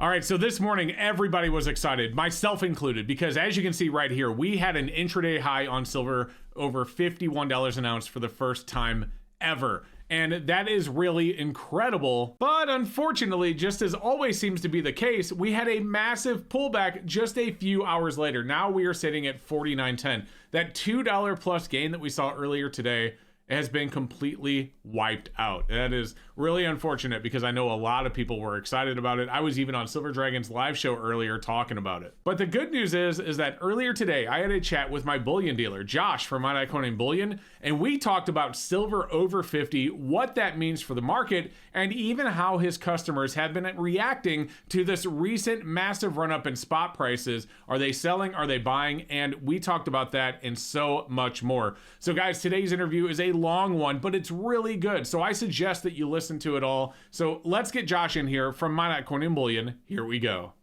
All right, so this morning, everybody was excited, myself included, because as you can see right here, we had an intraday high on silver over $51 an ounce for the first time ever. And that is really incredible. But unfortunately, just as always seems to be the case, we had a massive pullback just a few hours later. Now we are sitting at 49.10. That $2 plus gain that we saw earlier today has been completely wiped out. That is really unfortunate because I know a lot of people were excited about it. I was even on Silver Dragon's live show earlier talking about it. But the good news is that earlier today, I had a chat with my bullion dealer, Josh from Minot Coin Bullion, and we talked about silver over 50, what that means for the market, and even how his customers have been reacting to this recent massive run up in spot prices. Are they selling? Are they buying? And we talked about that and so much more. So guys, today's interview is a long one, but it's really good. So I suggest that you listen to it all. So let's get Josh in here from Minot Coin Bullion. Here we go.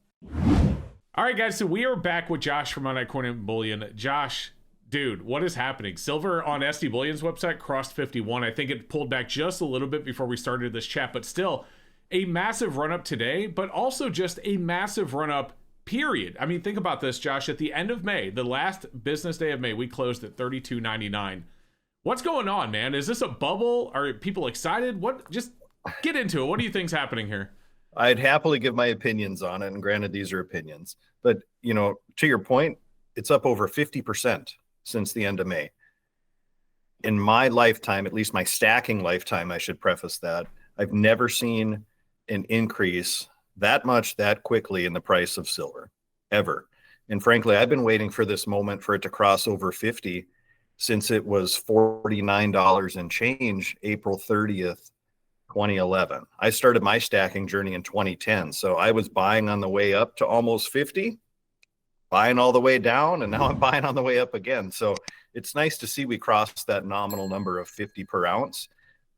All right, guys. So we are back with Josh from Minot Coin Bullion. Josh, dude, what is happening? Silver on SD Bullion's website crossed 51. I think it pulled back just a little bit before we started this chat, but still a massive run up today, but also just a massive run up period. I mean, think about this, Josh. At the end of May, the last business day of May, we closed at 32.99. What's going on, man? Is this a bubble? Are people excited? What? Just get into it. What do you think's happening here? I'd happily give my opinions on it, and granted, these are opinions. But, you know, to your point, it's up over 50% since the end of May. In my lifetime, at least my stacking lifetime, I should preface that, I've never seen an increase that much that quickly in the price of silver, ever. And frankly, I've been waiting for this moment for it to cross over 50 since it was $49 and change April 30th, 2011. I started my stacking journey in 2010. So I was buying on the way up to almost 50, buying all the way down, and now I'm buying on the way up again. So it's nice to see we crossed that nominal number of 50 per ounce.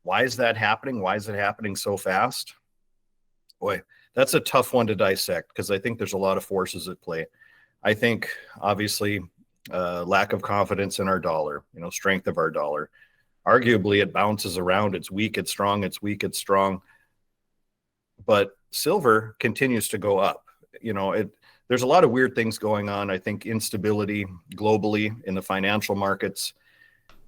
Why is that happening? Why is it happening so fast? Boy, that's a tough one to dissect because I think there's a lot of forces at play. I think, obviously, lack of confidence in our dollar, strength of our dollar. Arguably, it bounces around. It's weak, it's strong, it's weak, it's strong. But silver continues to go up. There's a lot of weird things going on. I think instability globally in the financial markets.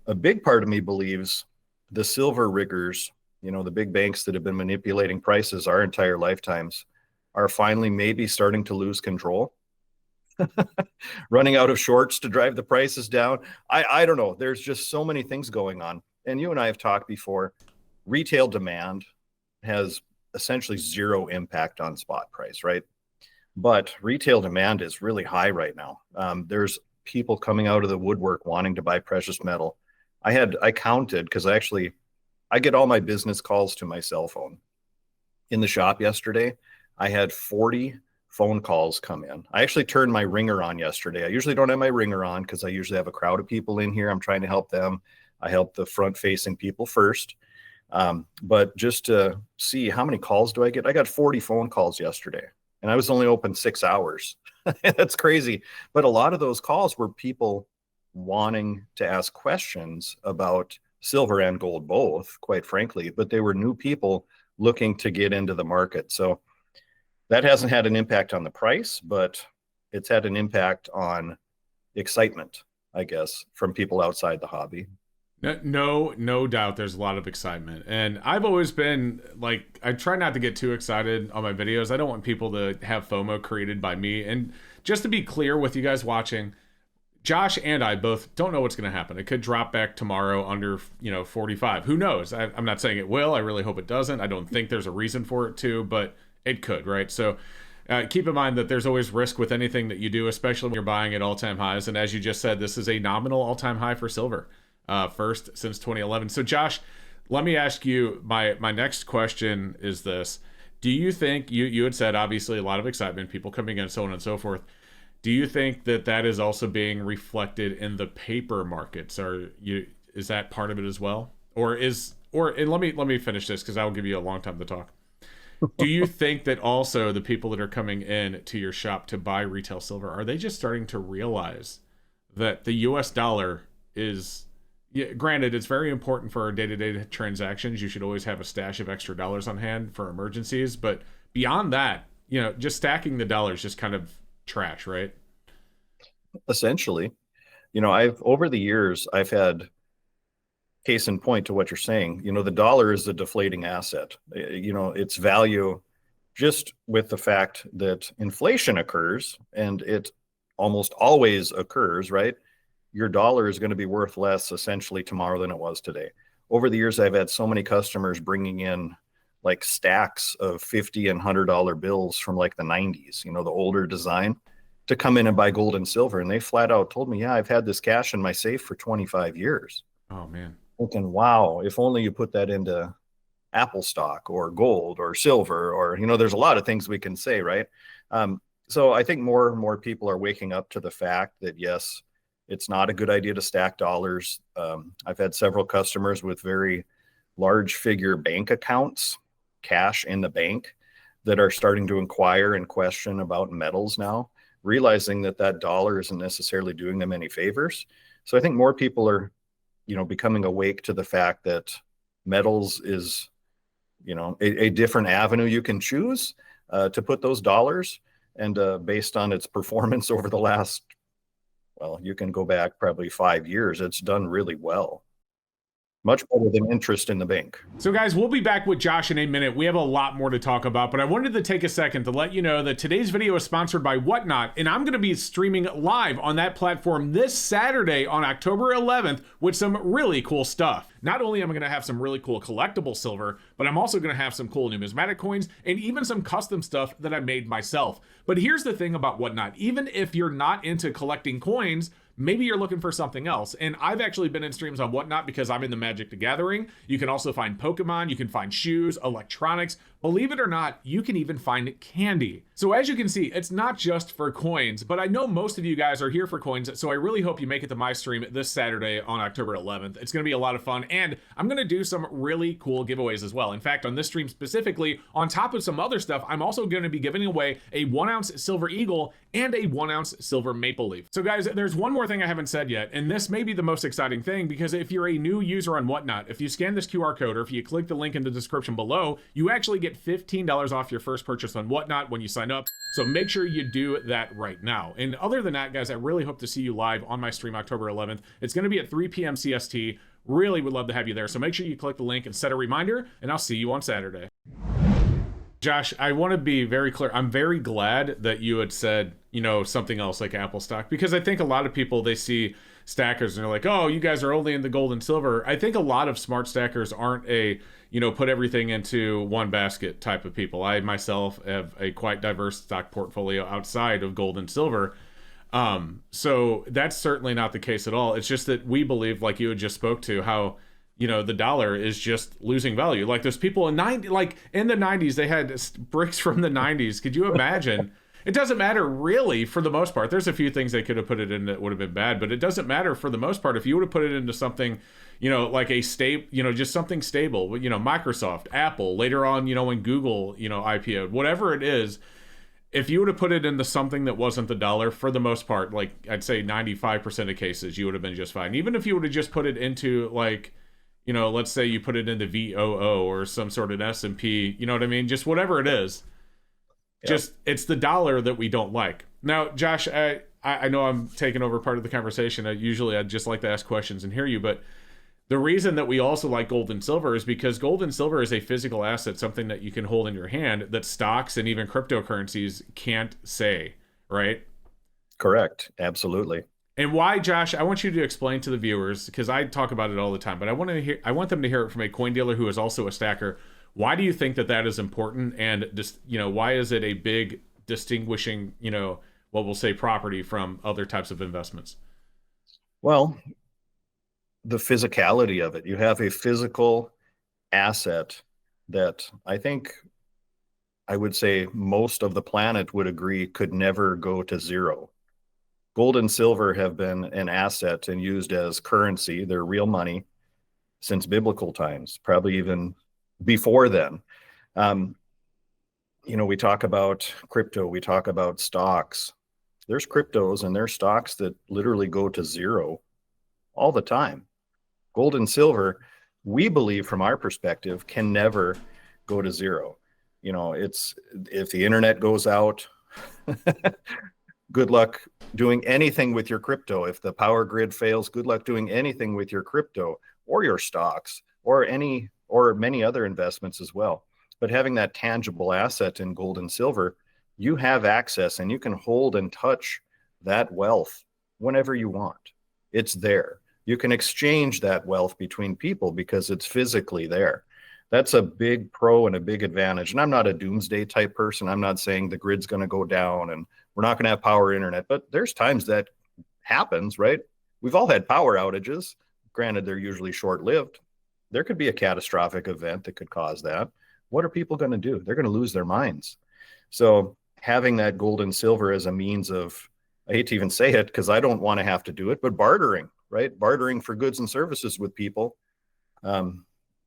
A big part of me believes the silver riggers, the big banks that have been manipulating prices our entire lifetimes, are finally maybe starting to lose control. Running out of shorts to drive the prices down. I don't know. There's just so many things going on. And you and I have talked before. Retail demand has essentially zero impact on spot price, right? But retail demand is really high right now. There's people coming out of the woodwork wanting to buy precious metal. I counted because I get all my business calls to my cell phone. In the shop yesterday, I had 40 phone calls come in. I actually turned my ringer on yesterday. I usually don't have my ringer on because I usually have a crowd of people in here. I'm trying to help them. I help the front-facing people first. But just to see how many calls do I get? I got 40 phone calls yesterday, and I was only open 6 hours. That's crazy. But a lot of those calls were people wanting to ask questions about silver and gold both, quite frankly. But they were new people looking to get into the market. So that hasn't had an impact on the price, but it's had an impact on excitement, I guess, from people outside the hobby. No doubt there's a lot of excitement. And I've always been like, I try not to get too excited on my videos. I don't want people to have FOMO created by me. And just to be clear with you guys watching, Josh and I both don't know what's going to happen. It could drop back tomorrow under, 45. Who knows? I'm not saying it will. I really hope it doesn't. I don't think there's a reason for it to, but it could, right? So keep in mind that there's always risk with anything that you do, especially when you're buying at all-time highs. And as you just said, this is a nominal all-time high for silver, first since 2011. So Josh, let me ask you, my next question is this. Do you think, you had said obviously a lot of excitement, people coming in, so on and so forth. Do you think that is also being reflected in the paper markets? Is that part of it as well? And let me finish this because I will give you a long time to talk. Do you think that also the people that are coming in to your shop to buy retail silver, are they just starting to realize that the US dollar is, granted, it's very important for our day-to-day transactions. You should always have a stash of extra dollars on hand for emergencies. But beyond that, just stacking the dollars just kind of trash, right? Essentially, I've over the years, I've had case in point to what you're saying. The dollar is a deflating asset. Its value, just with the fact that inflation occurs, and it almost always occurs, right? Your dollar is going to be worth less essentially tomorrow than it was today. Over the years, I've had so many customers bringing in like stacks of $50 and $100 bills from like the 90s, the older design, to come in and buy gold and silver. And they flat out told me, yeah, I've had this cash in my safe for 25 years. Oh man. Thinking, wow, if only you put that into Apple stock or gold or silver, or, there's a lot of things we can say, right? So I think more and more people are waking up to the fact that, yes, it's not a good idea to stack dollars. I've had several customers with very large figure bank accounts, cash in the bank, that are starting to inquire and question about metals now, realizing that that dollar isn't necessarily doing them any favors. So I think more people are, becoming awake to the fact that metals is, a different avenue you can choose to put those dollars. And based on its performance over the last, well, you can go back probably 5 years, it's done really well. Much better than interest in the bank. So guys, we'll be back with Josh in a minute. We have a lot more to talk about, but I wanted to take a second to let you know that today's video is sponsored by Whatnot, and I'm going to be streaming live on that platform this Saturday on October 11th with some really cool stuff. Not only am I going to have some really cool collectible silver, but I'm also going to have some cool numismatic coins and even some custom stuff that I made myself. But here's the thing about Whatnot. Even if you're not into collecting coins, maybe you're looking for something else. And I've actually been in streams on Whatnot because I'm in the Magic the Gathering. You can also find Pokemon, you can find shoes, electronics. Believe it or not, you can even find candy. So as you can see, it's not just for coins, but I know most of you guys are here for coins, so I really hope you make it to my stream this Saturday on October 11th. It's going to be a lot of fun, and I'm going to do some really cool giveaways as well. In fact, on this stream specifically, on top of some other stuff, I'm also going to be giving away a 1-ounce silver eagle and a 1-ounce silver maple leaf. So guys, there's one more thing I haven't said yet, and this may be the most exciting thing, because if you're a new user on Whatnot, if you scan this QR code or if you click the link in the description below, you actually get $15 off your first purchase on Whatnot when you sign up. So make sure you do that right now. And other than that, guys, I really hope to see you live on my stream October 11th. It's going to be at 3 p.m. CST. Really would love to have you there. So make sure you click the link and set a reminder, and I'll see you on Saturday. Josh, I want to be very clear. I'm very glad that you had said, something else like Apple stock, because I think a lot of people, they see stackers and they're like, oh, you guys are only in the gold and silver. I think a lot of smart stackers aren't a, put everything into one basket type of people. I myself have a quite diverse stock portfolio outside of gold and silver. So that's certainly not the case at all. It's just that we believe, like you had just spoke to, how the dollar is just losing value. Like there's people in the 90s, they had bricks from the 90s. Could you imagine? It doesn't matter really for the most part. There's a few things they could have put it in that would have been bad, but it doesn't matter for the most part. If you would have put it into something, like a stable, just something stable, Microsoft, Apple, later on, when Google, IPO'd, whatever it is, if you would have put it into something that wasn't the dollar, for the most part, like I'd say 95% of cases, you would have been just fine. Even if you would have just put it into let's say you put it into VOO or some sort of S&P, you know what I mean? Just whatever it is. Yep. Just, it's the dollar that we don't like. Now, Josh, I know I'm taking over part of the conversation. I'd just like to ask questions and hear you, but the reason that we also like gold and silver is because gold and silver is a physical asset, something that you can hold in your hand that stocks and even cryptocurrencies can't say, right? Correct. Absolutely. And why, Josh, I want you to explain to the viewers, because I talk about it all the time, but I want them to hear it from a coin dealer who is also a stacker. Why do you think that is important? And just, why is it a big distinguishing, what we'll say property from other types of investments? Well, the physicality of it. You have a physical asset that I think I would say most of the planet would agree could never go to zero. Gold and silver have been an asset and used as currency. They're real money since biblical times, probably even before then. We talk about crypto, we talk about stocks. There's cryptos and there's stocks that literally go to zero all the time. Gold and silver, we believe from our perspective, can never go to zero. You know, it's if the internet goes out, good luck doing anything with your crypto. If the power grid fails, good luck doing anything with your crypto or your stocks or any or many other investments as well. But having that tangible asset in gold and silver, you have access and you can hold and touch that wealth whenever you want. It's there. You can exchange that wealth between people because it's physically there. That's a big pro and a big advantage. And I'm not a doomsday type person. I'm not saying the grid's going to go down and we're not going to have power internet, but there's times that happens, right? We've all had power outages. Granted, they're usually short lived. There could be a catastrophic event that could cause that. What are people going to do? They're going to lose their minds. So having that gold and silver as a means of, I hate to even say it because I don't want to have to do it, but bartering, right? Bartering for goods and services with people.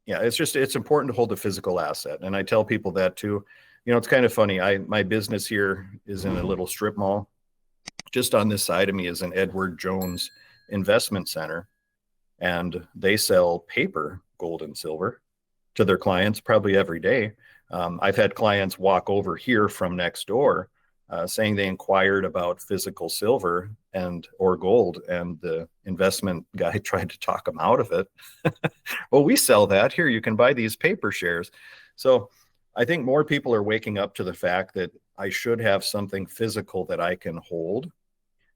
Yeah, it's important to hold a physical asset. And I tell people that too. You know, it's kind of funny. My business here is in a little strip mall. Just on this side of me is an Edward Jones investment center, and they sell paper gold and silver to their clients probably every day. I've had clients walk over here from next door saying they inquired about physical silver and or gold, and the investment guy tried to talk them out of it. Well, we sell that here. You can buy these paper shares. So I think more people are waking up to the fact that I should have something physical that I can hold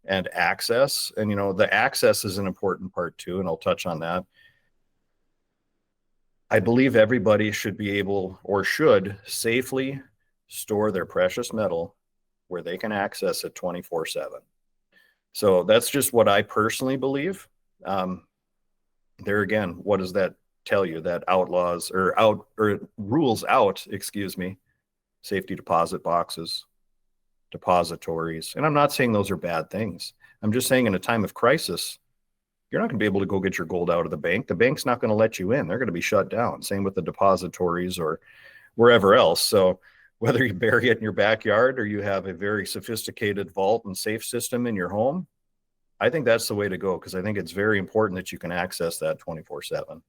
and access. And, you know, the access is an important part too, and I'll touch on that. I believe everybody should be able or should safely store their precious metal where they can access it 24/7. So that's just what I personally believe. There again, what does that tell you? That outlaws or rules out, excuse me, safety deposit boxes, depositories. And I'm not saying those are bad things. I'm just saying in a time of crisis, you're not going to be able to go get your gold out of the bank. The bank's not going to let you in. They're going to be shut down. Same with the depositories or wherever else. So whether you bury it in your backyard or you have a very sophisticated vault and safe system in your home, I think that's the way to go, because I think it's very important that you can access that 24/7.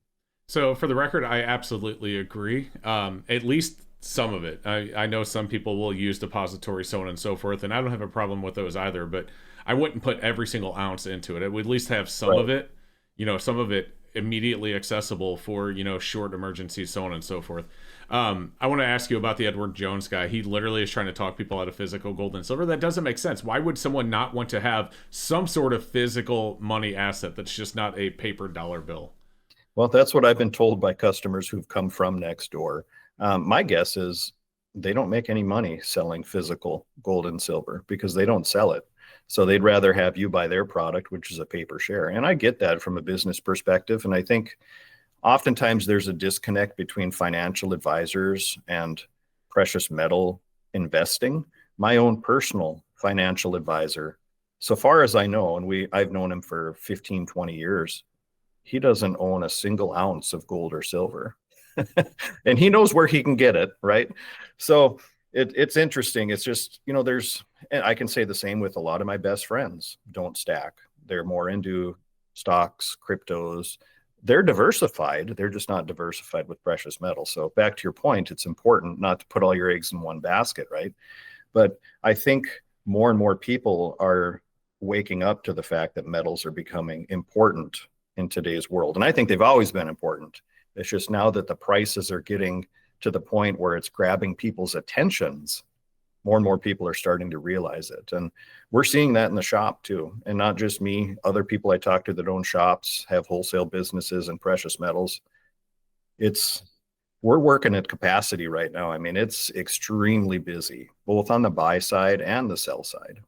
So for the record, I absolutely agree. At least some of it. I know some people will use depositories, so on and so forth, and I don't have a problem with those either, but I wouldn't put every single ounce into it. It would at least have some of it, some of it immediately accessible for, short emergencies, so on and so forth. I want to ask you about the Edward Jones guy. He literally is trying to talk people out of physical gold and silver. That doesn't make sense. Why would someone not want to have some sort of physical money asset that's just not a paper dollar bill? Well, that's what I've been told by customers who've come from next door. My guess is they don't make any money selling physical gold and silver because they don't sell it. So they'd rather have you buy their product, which is a paper share. And I get that from a business perspective. And I think oftentimes there's a disconnect between financial advisors and precious metal investing. My own personal financial advisor, so far as I know, and I've known him for 15, 20 years, he doesn't own a single ounce of gold or silver. And he knows where he can get it, right? So it's interesting. It's just, and I can say the same with a lot of my best friends. Don't stack. They're more into stocks, cryptos. They're diversified. They're just not diversified with precious metals. So back to your point, it's important not to put all your eggs in one basket, right? But I think more and more people are waking up to the fact that metals are becoming important in today's world. And I think they've always been important. It's just now that the prices are getting to the point where it's grabbing people's attentions, more and more people are starting to realize it. And we're seeing that in the shop too. And not just me, other people I talk to that own shops, have wholesale businesses and precious metals. We're working at capacity right now. I mean, it's extremely busy, both on the buy side and the sell side.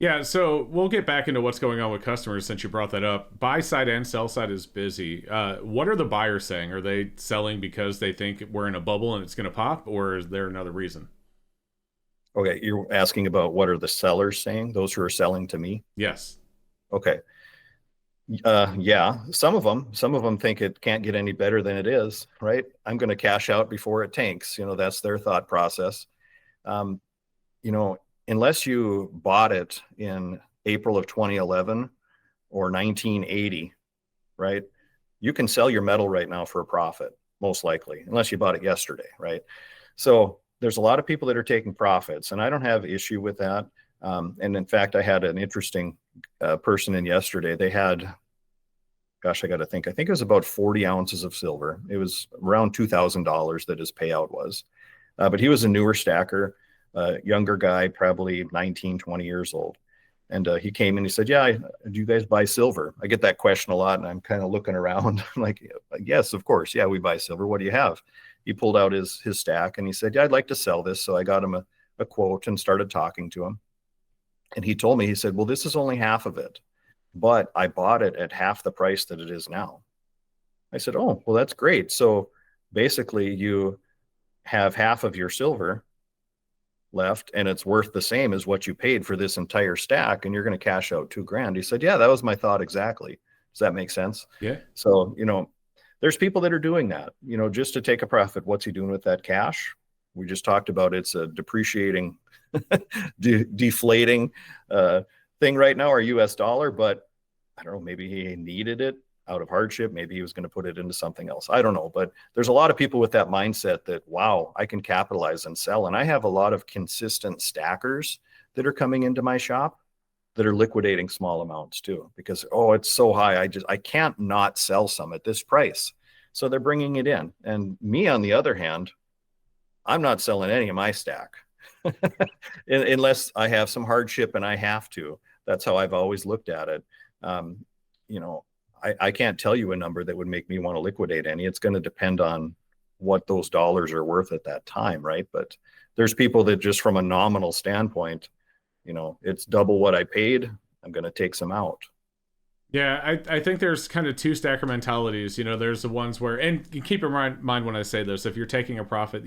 Yeah, so we'll get back into what's going on with customers since you brought that up. Buy side and sell side is busy. What are the buyers saying? Are they selling because they think we're in a bubble and it's going to pop, or is there another reason? Okay, you're asking about what are the sellers saying? Those who are selling to me? Yes. Okay. Yeah, some of them think it can't get any better than it is, right? I'm going to cash out before it tanks. That's their thought process. Unless you bought it in April of 2011 or 1980, right? You can sell your metal right now for a profit, most likely, unless you bought it yesterday, right? So there's a lot of people that are taking profits, and I don't have issue with that. And in fact, I had an interesting person in yesterday. They had, gosh, I got to think. I think it was about 40 ounces of silver. It was around $2,000 that his payout was. But he was a newer stacker, younger guy, probably 19, 20 years old. And he came and he said, yeah, do you guys buy silver? I get that question a lot, and I'm kind of looking around. I'm like, yes, of course. Yeah, we buy silver. What do you have? He pulled out his stack and he said, yeah, I'd like to sell this. So I got him a quote and started talking to him. And he told me, he said, well, this is only half of it, but I bought it at half the price that it is now. I said, oh, well, that's great. So basically, you have half of your silver left and it's worth the same as what you paid for this entire stack, and you're going to cash out $2,000. He said, yeah, that was my thought exactly. Does that make sense? Yeah. So, there's people that are doing that, just to take a profit. What's he doing with that cash? We just talked about it's a depreciating, deflating thing right now, our US dollar, but I don't know, maybe he needed it out of hardship. Maybe he was going to put it into something else. I don't know. But there's a lot of people with that mindset that, wow, I can capitalize and sell. And I have a lot of consistent stackers that are coming into my shop that are liquidating small amounts too, because, oh, it's so high. I can't not sell some at this price. So they're bringing it in. And me, on the other hand, I'm not selling any of my stack unless I have some hardship and I have to. That's how I've always looked at it. I can't tell you a number that would make me want to liquidate any. It's going to depend on what those dollars are worth at that time, right? But there's people that just from a nominal standpoint, it's double what I paid. I'm going to take some out. Yeah, I think there's kind of two stacker mentalities. There's the ones where, and keep in mind when I say this, if you're taking a profit,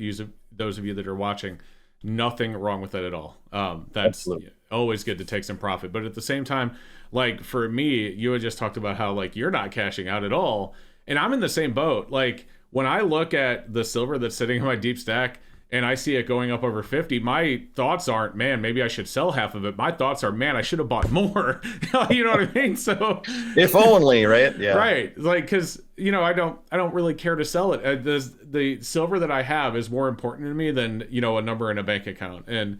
those of you that are watching, nothing wrong with it at all. That's Absolutely. Always good to take some profit. But at the same time, like for me, you had just talked about how like you're not cashing out at all. And I'm in the same boat. Like when I look at the silver that's sitting in my deep stack and I see it going up over 50, my thoughts aren't, man, maybe I should sell half of it. My thoughts are, man, I should have bought more. You know what I mean? So if only, right? Yeah. Right. Like, cause I don't really care to sell it. The silver that I have is more important to me than, a number in a bank account. And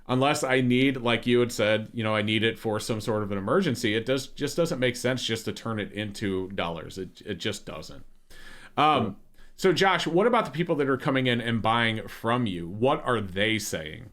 unless I need, like you had said, I need it for some sort of an emergency, it just doesn't make sense just to turn it into dollars. It just doesn't. So Josh, what about the people that are coming in and buying from you? What are they saying?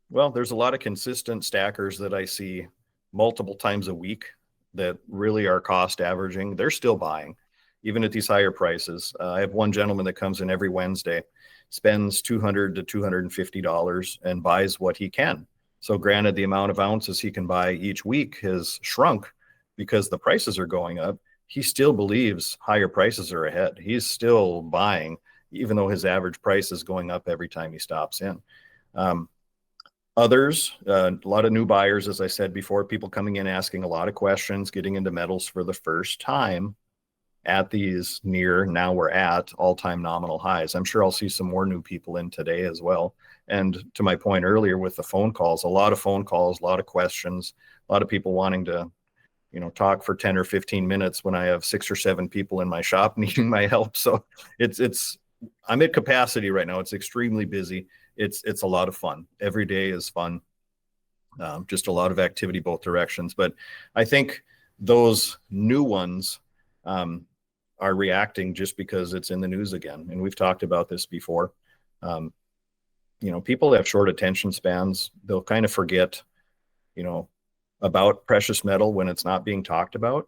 Well, there's a lot of consistent stackers that I see multiple times a week that really are cost averaging. They're still buying, even at these higher prices. I have one gentleman that comes in every Wednesday, spends $200 to $250 and buys what he can. So granted, the amount of ounces he can buy each week has shrunk because the prices are going up. He still believes higher prices are ahead. He's still buying, even though his average price is going up every time he stops in. Others, a lot of new buyers, as I said before, people coming in asking a lot of questions, getting into metals for the first time at these now we're at all-time nominal highs. I'm sure I'll see some more new people in today as well. And to my point earlier with the phone calls, a lot of phone calls, a lot of questions, a lot of people wanting to talk for 10 or 15 minutes when I have 6 or 7 people in my shop needing my help. So I'm at capacity right now. It's extremely busy. It's a lot of fun. Every day is fun. Just a lot of activity both directions. But I think those new ones are reacting just because it's in the news again. And we've talked about this before. People that have short attention spans, they'll kind of forget, about precious metal when it's not being talked about,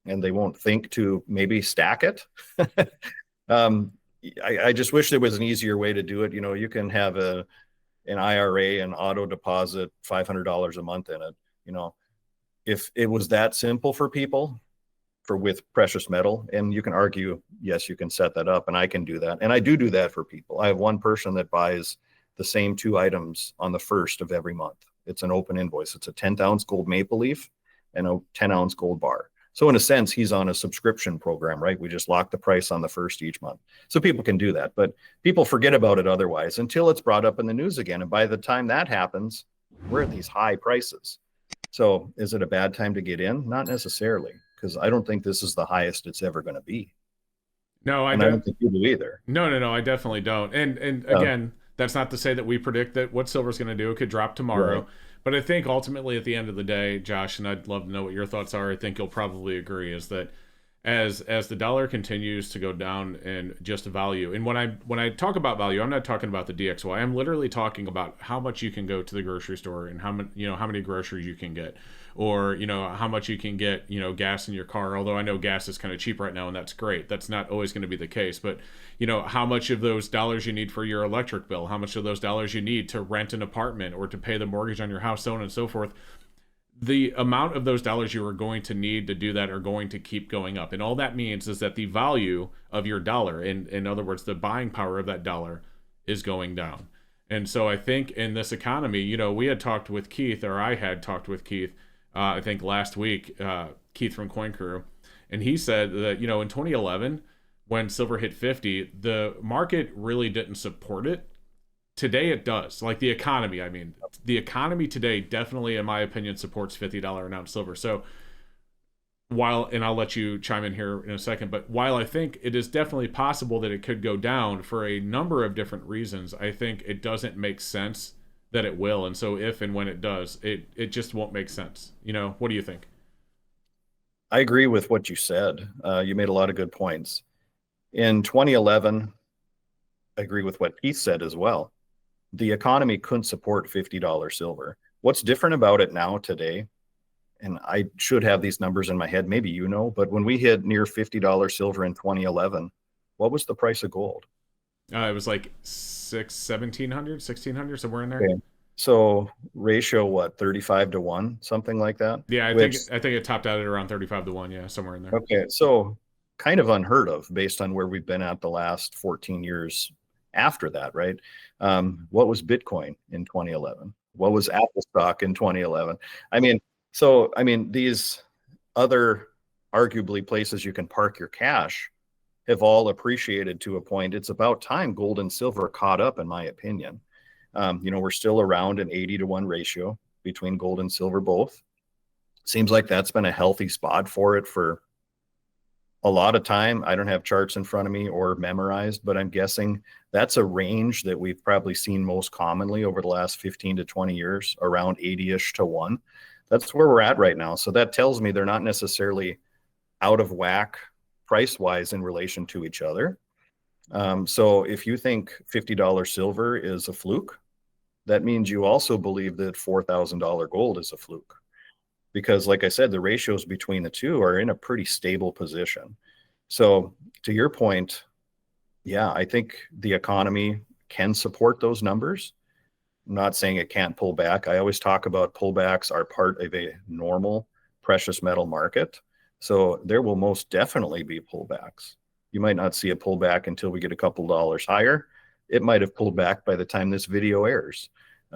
and they won't think to maybe stack it. I just wish there was an easier way to do it. You can have an IRA and auto deposit $500 a month in it. If it was that simple for people with precious metal, and you can argue, yes, you can set that up, and I can do that. And I do that for people. I have one person that buys the same 2 items on the 1st of every month. It's an open invoice. It's a 10th-ounce gold maple leaf and a 10-ounce gold bar. So in a sense, he's on a subscription program, right? We just lock the price on the 1st each month. So people can do that, but people forget about it otherwise until it's brought up in the news again. And by the time that happens, we're at these high prices. So is it a bad time to get in? Not necessarily, because I don't think this is the highest it's ever going to be. No, I don't think you do either. No, I definitely don't. And again, That's not to say that we predict that what silver's going to do. It could drop tomorrow. Right. But I think ultimately at the end of the day, Josh, and I'd love to know what your thoughts are. I think you'll probably agree is that as the dollar continues to go down in just value, and when I talk about value, I'm not talking about the DXY. I'm literally talking about how much you can go to the grocery store and how many groceries you can get, or how much you can get gas in your car. Although I know gas is kind of cheap right now, and that's great. That's not always going to be the case, but how much of those dollars you need for your electric bill, how much of those dollars you need to rent an apartment or to pay the mortgage on your house, so on and so forth. The amount of those dollars you are going to need to do that are going to keep going up. And all that means is that the value of your dollar, in other words, the buying power of that dollar, is going down. And so I think in this economy, we had talked with Keith, or I had talked with Keith, I think last week, Keith from Coin Crew, and he said that, in 2011, when silver hit 50, the market really didn't support it. Today it does. Like the economy, the economy today definitely, in my opinion, supports $50 an ounce silver. So and I'll let you chime in here in a second, but while I think it is definitely possible that it could go down for a number of different reasons, I think it doesn't make sense that it will. And so if and when it does, it just won't make sense. What do you think? I agree with what you said. You made a lot of good points. In 2011, I agree with what Keith said as well. The economy couldn't support $50 silver. What's different about it now today, and I should have these numbers in my head, maybe but when we hit near $50 silver in 2011, what was the price of gold? It was like 1,700, 1,600, somewhere in there. Okay. So ratio, what, 35 to 1, something like that? Yeah, I think it topped out at around 35 to 1, yeah, somewhere in there. Okay, so kind of unheard of based on where we've been at the last 14 years after that, right? What was Bitcoin in 2011? What was Apple stock in 2011? These other arguably places you can park your cash have all appreciated to a point. It's about time gold and silver caught up, in my opinion. We're still around an 80 to 1 ratio between gold and silver both. Seems like that's been a healthy spot for it for a lot of time. I don't have charts in front of me or memorized, but I'm guessing that's a range that we've probably seen most commonly over the last 15 to 20 years, around 80-ish to 1. That's where we're at right now. So that tells me they're not necessarily out of whack price-wise in relation to each other. So if you think $50 silver is a fluke, that means you also believe that $4,000 gold is a fluke. Because like I said, the ratios between the two are in a pretty stable position. So to your point, yeah, I think the economy can support those numbers. I'm not saying it can't pull back. I always talk about pullbacks are part of a normal precious metal market. So there will most definitely be pullbacks. You might not see a pullback until we get a couple dollars higher. It might have pulled back by the time this video airs.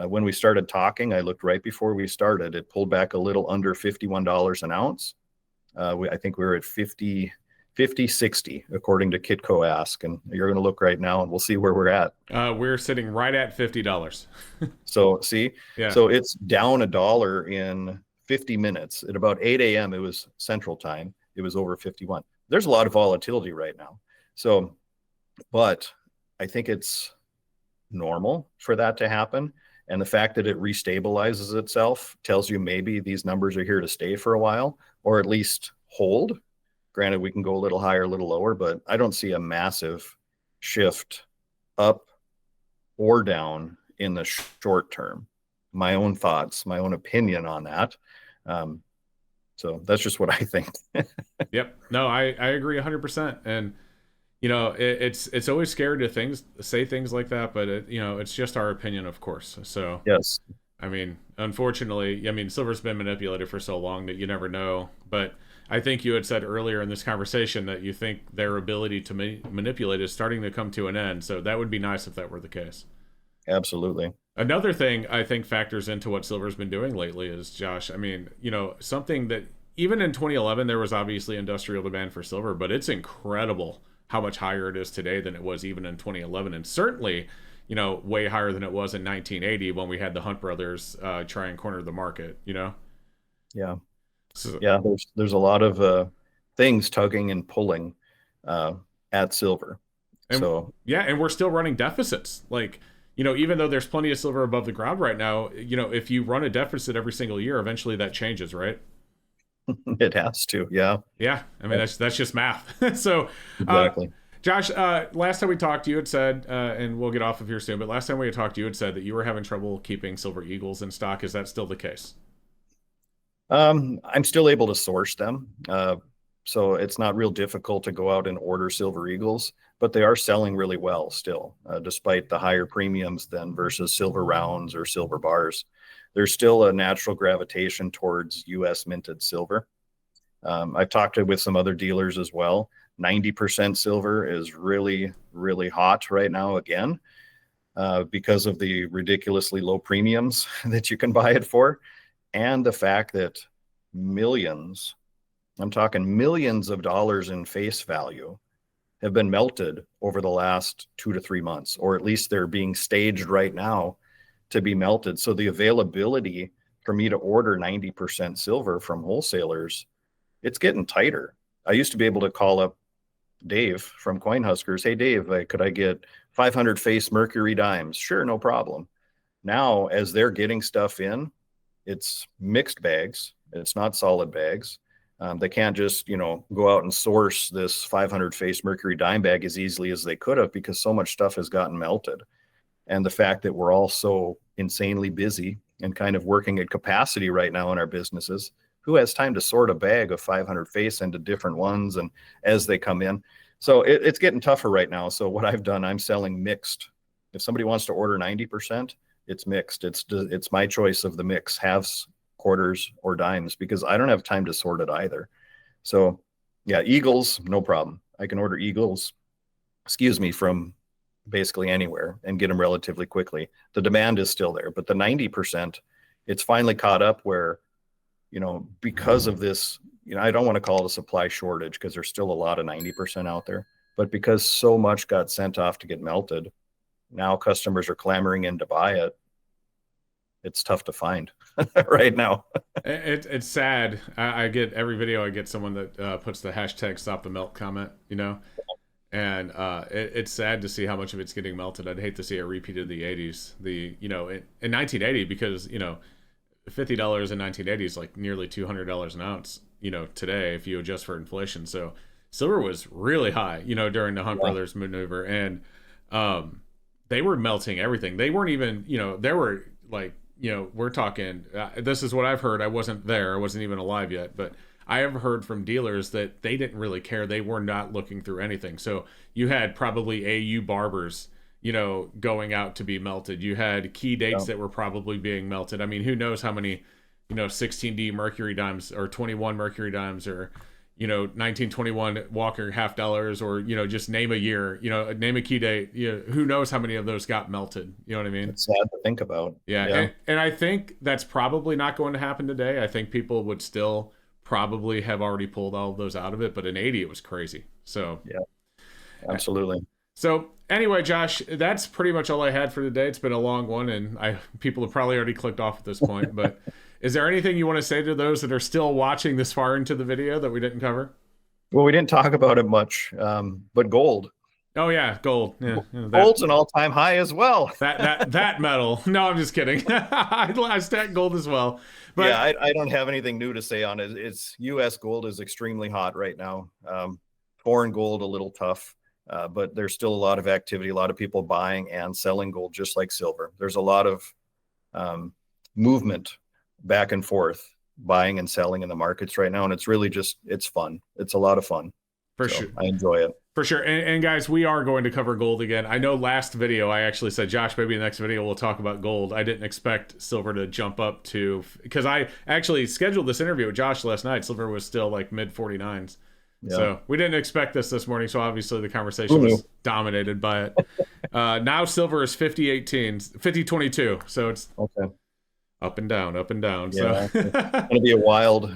When we started talking, I looked right before we started. It pulled back a little under $51 an ounce. I think we were at 50.60 according to Kitco Ask, and you're going to look right now and we'll see where we're at. We're sitting right at $50. So see, yeah. So it's down $1 in 50 minutes. At about 8 a.m. it was Central Time. It was over 51. There's a lot of volatility right now. So, but I think it's normal for that to happen. And the fact that it restabilizes itself tells you maybe these numbers are here to stay for a while, or at least hold. Granted, we can go a little higher, a little lower, but I don't see a massive shift up or down in the short term. My own thoughts, my own opinion on that. So that's just what I think. Yep. No, I agree 100%. And, it's always scary to say things like that, but it's just our opinion, of course. So yes. Unfortunately, silver's been manipulated for so long that you never know. But I think you had said earlier in this conversation that you think their ability to manipulate is starting to come to an end. So that would be nice if that were the case. Absolutely. Another thing I think factors into what silver's been doing lately is, Josh, something that even in 2011, there was obviously industrial demand for silver, but it's incredible how much higher it is today than it was even in 2011. And certainly, way higher than it was in 1980 when we had the Hunt brothers try and corner the market, Yeah. So, yeah, there's a lot of things tugging and pulling at silver. And, and we're still running deficits. Like, even though there's plenty of silver above the ground right now, if you run a deficit every single year, eventually that changes, right? It has to. Yeah, Yeah, I mean that's just math. So, exactly. Josh, last time we talked, you had said, and we'll get off of here soon, but last time we had talked, you had said that you were having trouble keeping Silver Eagles in stock. Is that still the case? I'm still able to source them. So it's not real difficult to go out and order Silver Eagles, but they are selling really well still, despite the higher premiums than versus silver rounds or silver bars. There's still a natural gravitation towards US minted silver. I've talked with some other dealers as well. 90% silver is really, really hot right now again, because of the ridiculously low premiums that you can buy it for. And the fact that millions, I'm talking millions of dollars in face value, have been melted over the last 2 to 3 months, or at least they're being staged right now to be melted. So the availability for me to order 90% silver from wholesalers, it's getting tighter. I used to be able to call up Dave from Coin Huskers. Hey, Dave, could I get 500 face mercury dimes? Sure, no problem. Now, as they're getting stuff in, it's mixed bags. It's not solid bags. They can't just, go out and source this 500 face mercury dime bag as easily as they could have, because so much stuff has gotten melted. And the fact that we're all so insanely busy and kind of working at capacity right now in our businesses, who has time to sort a bag of 500 face into different ones and as they come in? So it's getting tougher right now. So what I've done, I'm selling mixed. If somebody wants to order 90%, it's mixed. It's my choice of the mix, halves, quarters, or dimes, because I don't have time to sort it either. So yeah, Eagles, no problem. I can order Eagles, from basically anywhere and get them relatively quickly. The demand is still there, but the 90%, it's finally caught up where, because of this, I don't want to call it a supply shortage, because there's still a lot of 90% out there, but because so much got sent off to get melted, now customers are clamoring in to buy it. It's tough to find right now. It's sad. I get every video, I get someone that puts the hashtag stop the melt comment, and it's sad to see how much of it's getting melted. I'd hate to see a repeat of the 80s, in 1980, because, $50 in 1980 is like nearly $200 an ounce, today, if you adjust for inflation. So silver was really high, during the Hunt Brothers maneuver, and they were melting everything. They weren't even, there were like, we're talking, this is what I've heard. I wasn't there. I wasn't even alive yet, but I have heard from dealers that they didn't really care. They were not looking through anything. So you had probably AU barbers, going out to be melted. You had key dates that were probably being melted. I mean, who knows how many, 16D mercury dimes or 21 mercury dimes or, 1921 Walker half dollars, or, just name a year, name a key date, who knows how many of those got melted. You know what I mean? It's sad to think about. Yeah. And I think that's probably not going to happen today. I think people would still probably have already pulled all of those out of it, but in 80, it was crazy. So yeah, absolutely. So anyway, Josh, that's pretty much all I had for today. It's been a long one, and people have probably already clicked off at this point, but is there anything you want to say to those that are still watching this far into the video that we didn't cover? Well, we didn't talk about it much, but gold. Oh yeah, gold. Yeah, gold's an all-time high as well. that metal. No, I'm just kidding. I stack gold as well. But yeah, I don't have anything new to say on it. It's U.S. gold is extremely hot right now. Foreign gold a little tough, but there's still a lot of activity. A lot of people buying and selling gold, just like silver. There's a lot of movement back and forth, buying and selling in the markets right now, and it's really it's fun. It's a lot of fun. For sure. I enjoy it. For sure. And guys, we are going to cover gold again. I know last video I actually said, Josh, maybe in the next video we'll talk about gold. I didn't expect silver to jump up to, because I actually scheduled this interview with Josh last night. Silver was still like mid 49s. Yeah. So we didn't expect this morning. So obviously the conversation was dominated by it. Now silver is 50.22. So it's okay. Up and down, up and down. Yeah, so it's going to be a wild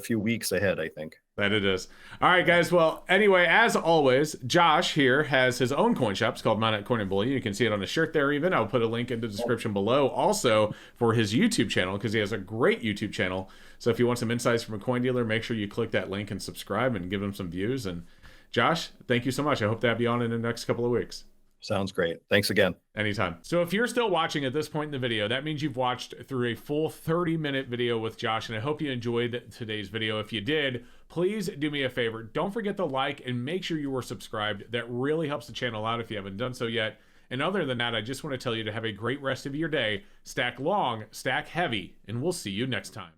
few weeks ahead, I think. That it is. All right, guys. Well, anyway, as always, Josh here has his own coin shop. It's called Minot Coin Bullion. You can see it on his shirt there even. I'll put a link in the description below. Also, for his YouTube channel, because he has a great YouTube channel. So if you want some insights from a coin dealer, make sure you click that link and subscribe and give him some views. And Josh, thank you so much. I hope to have you on in the next couple of weeks. Sounds great. Thanks again. Anytime. So if you're still watching at this point in the video, that means you've watched through a full 30-minute video with Josh, and I hope you enjoyed today's video. If you did, please do me a favor. Don't forget to like and make sure you were subscribed. That really helps the channel out if you haven't done so yet. And other than that, I just want to tell you to have a great rest of your day. Stack long, stack heavy, and we'll see you next time.